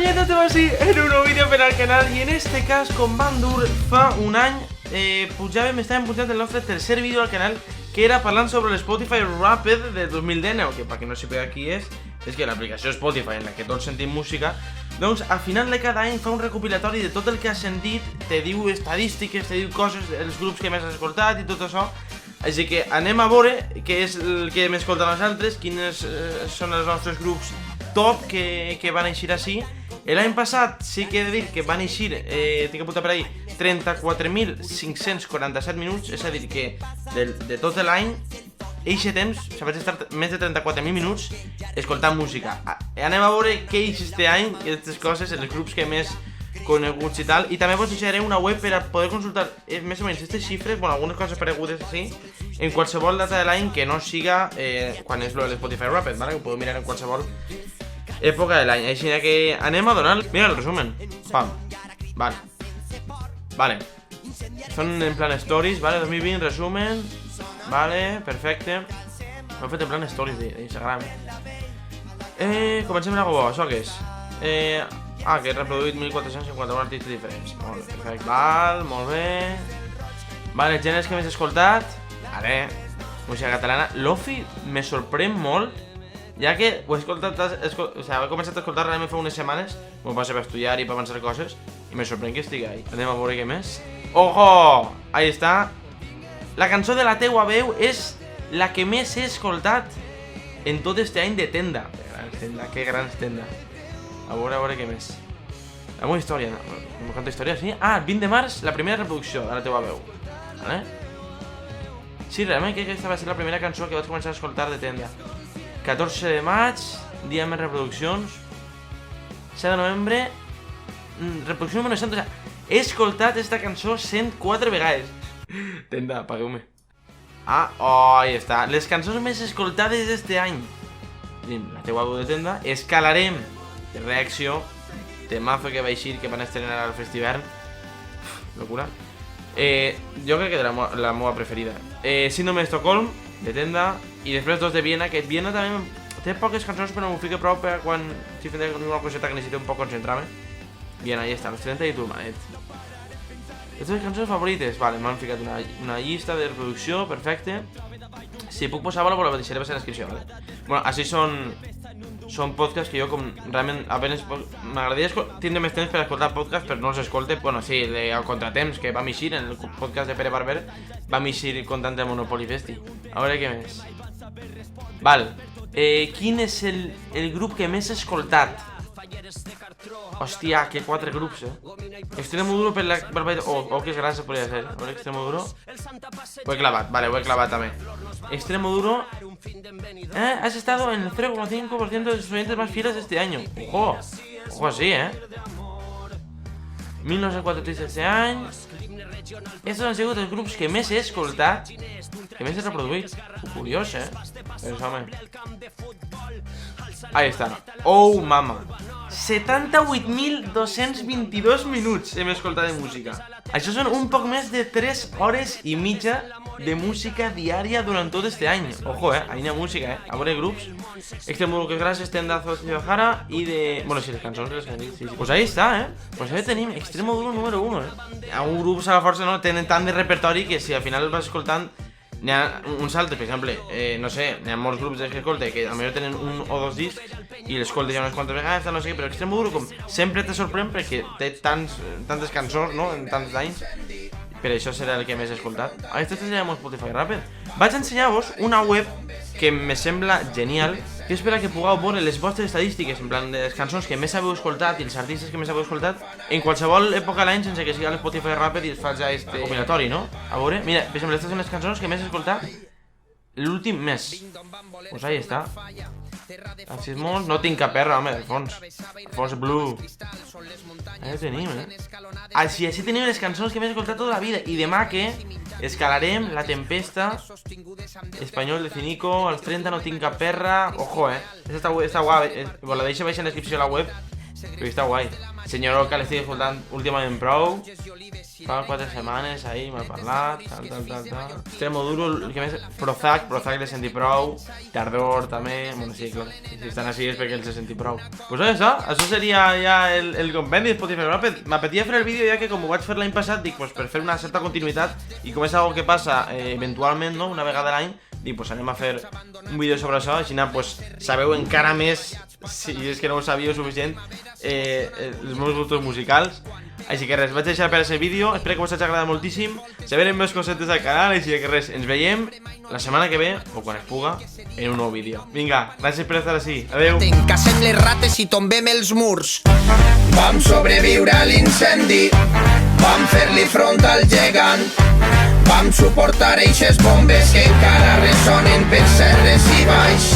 què tot va així en un nou vídeo per al canal i en este cas com vam dur fa un any estàvem pujant el nostre tercer vídeo al canal que era parlant sobre l'Spotify Wrapped de 2019 que per qui no sàpiga qui és que l'aplicació Spotify en la que tots sentim música doncs a final de cada any fa un recopilatori de tot el que has sentit, te diu estadístiques, te diu coses, els grups que més has escoltat i tot això. Així que anem a veure què és el que hem escoltat nosaltres, quins són els nostres grups top que van eixir així. L'any passat sí que he de dir que van eixir, tinc apuntat per ahí, 34.547 minuts, és a dir que de tot l'any, eixe temps, vaig estar més de 34.000 minuts escoltant música. Anem a veure què eix este any, aquestes coses, els grups que més coneguts i tal, i també vos deixaré una web per a poder consultar més o menys aquestes xifres, bueno, algunes coses paregudes així, en qualsevol data de l'any que no siga quan és lo de l'Spotify Wrapped, ¿vale? Que ho podeu mirar en qualsevol època de l'any. Així que anem a donar... Mira el resumen. Pam. Vale. Són en plan stories, vale? 2020, resumen. Vale, perfecte. Ho he fet en plan stories d'Instagram. Comencem amb algo bo, això què és? Que he reproduït 1451 artistes diferents. Molt bé, perfecte. Val, molt bé. Vale, gèneres que més he escoltat. Vale, música catalana. Lofi me sorprèn molt, ja que ho he escoltat, he començat a escoltar realment fa unes setmanes, m'ho passa per estudiar i per avançar coses, i me sorprèn que estigui ahí. Anem a veure què més. Ojo! Ahí està. La cançó de la teua veu és la que més he escoltat en tot este any de tenda. Que gran tenda. A veure què més. La meva història, no canto història, sí? 20 de març, la primera reproducció de la teua veu. Vale? Sí, realment crec que aquesta va ser la primera cançó que vaig començar a escoltar de tenda. 14 de maig, dia més reproduccions. 7 de novembre, reproducció número 100. O sigui, he escoltat aquesta cançó 104 vegades. Tenda, pagueu-me. Ahí està. Les cançons més escoltades d'este any. La teua veu de tenda. Escalarem de reacció. Temazo que va eixir, que van estrenar al Festivern. Locura. Jo crec que era la meva preferida. Síndrome d'Estocolm, de tenda. I després dos de Viena, que Viena també té poques cançons però m'ho fico prou per quan si fem una coseta que necessito un poc concentrar-me. Viena, ahí està, los 30 i Turmanet. Aquestes cançons favorites, vale, m'han ficat una llista de reproducció, perfecte. Si puc posar-la, la deixaré passar en descripció, vale? Bueno, així són podcasts que jo com realment apenas m'agradaria tindre més temps per escoltar podcasts però no els escolte. Bueno, sí, el Contratemps que vam eixir en el podcast de Pere Barber vam eixir contant del Monopoly Festi. A veure què més. Val, quin és el grup que més he escoltat? Hòstia, que 4 grups, Extremoduro per la barbaritat. Que gràcies podria ser. A veure, Extremoduro. Ho he clavat, vale, ho he clavat també. Extremoduro. Has estado en el 0,5% de sus oyentes más fieles este año. Ojo así, 1943 este any. Estos han sigut els grups que més he escoltat, que més he reproduït. Curiós, Pensa'm. Ahí està. Oh, mama. 78.222 minuts hem escoltat de música. Això són un poc més de 3 hores i mitja de música diària durant tot este any. Ojo, ahí n'hi ha música, A veure grups. Extremoduro, que gràcies, Tendazo, Jara i de... Bueno, sí, les cançons les que han dit, sí. Pues ahí està, Pues ahí tenim Extremoduro número 1, Alguns grups a la força no tenen tant de repertori que si al final vas escoltant n'hi ha uns altres, per exemple, no sé, n'hi ha molts grups que escolte que potser tenen un o dos discs i l'escolte ja unes quantes vegades, no sé què, però Extremoduro com sempre te sorprèn perquè té tantes cançons, no?, en tants anys, per això serà el que més he escoltat. Aquesta seria el Spotify Wrapped. Vaig ensenyar-vos una web que me sembla genial, que és per a que pugueu veure les vostres estadístiques, en plan de les cançons que més haveu escoltat i els artistes que més haveu escoltat en qualsevol època de l'any sense que sigui l'Spotify Wrapped i es faci aquest recopilatori, no? A veure, mira, per exemple, aquestes són les cançons que més he escoltat l'últim mes. Pues ahí està. Així és molt... No tinc cap perra, home, de fons. Fons Blue. Ahí ho tenim, Així tenim les cançons que més he escoltat tota la vida. I demà que escalarem La Tempesta, Espanyol de Cinico, als 30 no tinc cap perra. Ojo, Esta guapa, la deixo baix en la descripció de la web. Però està guai. Senyor Oca l'estic escoltant últimament prou. Fa 4 setmanes, ahir m'ha parlat, tal. Extremo duro, el que més... Prozac l'he sentit prou. Tardor també, bueno, sí, clar. Si estan així és perquè els he sentit prou. Pues això seria ja el compendi de Spotify. M'apetia fer el vídeo ja que com ho vaig fer l'any passat, dic, pues per fer una certa continuïtat i com és algo que passa eventualment, no?, una vegada a l'any, dic, pues anem a fer un vídeo sobre això, així pues sabeu encara més, si és que no ho sabíeu suficient, els meus gustos musicals. Així que res, vaig deixar per aquest vídeo, espero que us hagi agradat moltíssim. Se venen més cosetes al canal, així que res, ens veiem la setmana que ve, o quan es puga, en un nou vídeo. Vinga, gràcies per estar així, adeu. Encasem les rates i tombem els murs. Vam sobreviure a l'incendi, vam fer-li front al gegant, vam suportar eixes bombes que encara ressonen per serres i baix.